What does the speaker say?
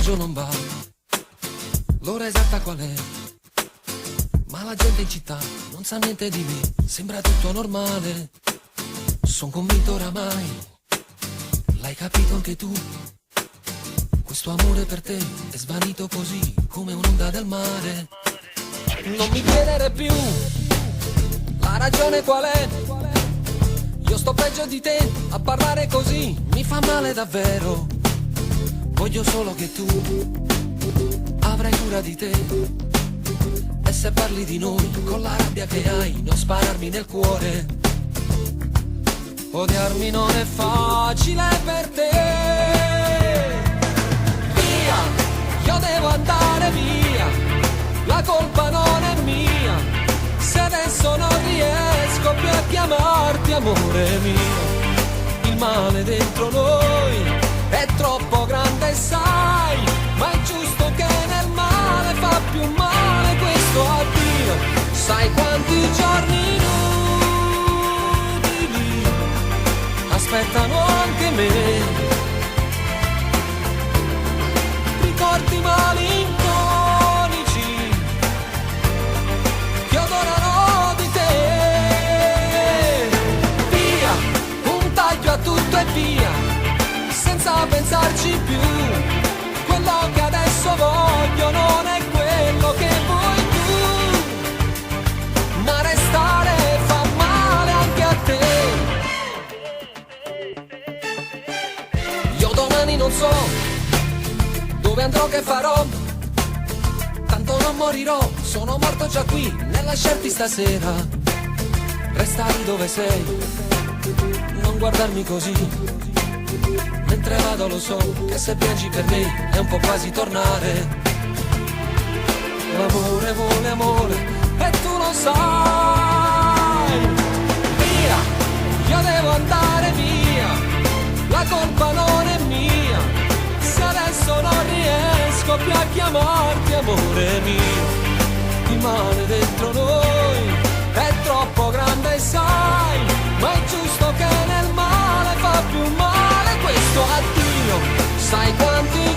l'orologio non va, l'ora esatta qual è? Ma la gente in città non sa niente di me, sembra tutto normale. Son convinto oramai, l'hai capito anche tu. Questo amore per te è svanito così come un'onda del mare. Non mi chiedere più la ragione qual è. Io sto peggio di te, a parlare così mi fa male davvero. Voglio solo che tu avrai cura di te. E se parli di noi con la rabbia che hai, non spararmi nel cuore. Odiarmi non è facile per te. Via, io devo andare via, la colpa non è mia. Se adesso non riesco più a chiamarti amore mio, il male dentro noi è troppo grande, sai, ma è giusto che nel male fa più male questo addio. Sai quanti giorni inutili aspettano anche me, ricordi malinconici che odorano di te. Via, un taglio a tutto e via, senza pensarci più. Quello che adesso voglio non è quello che vuoi tu, ma restare fa male anche a te. Io domani non so dove andrò, che farò, tanto non morirò, sono morto già qui nel lasciarti stasera. Resta lì dove sei, non guardarmi così, mentre vado lo so che se piangi per me è un po' quasi tornare. L'amore vuole amore e tu lo sai. Via, io devo andare via, la colpa non è mia. Se adesso non riesco più a chiamarti amore mio, il male dentro noi è troppo grande, sai, ma è giusto che nel male fa più male questo addio. Sai quanti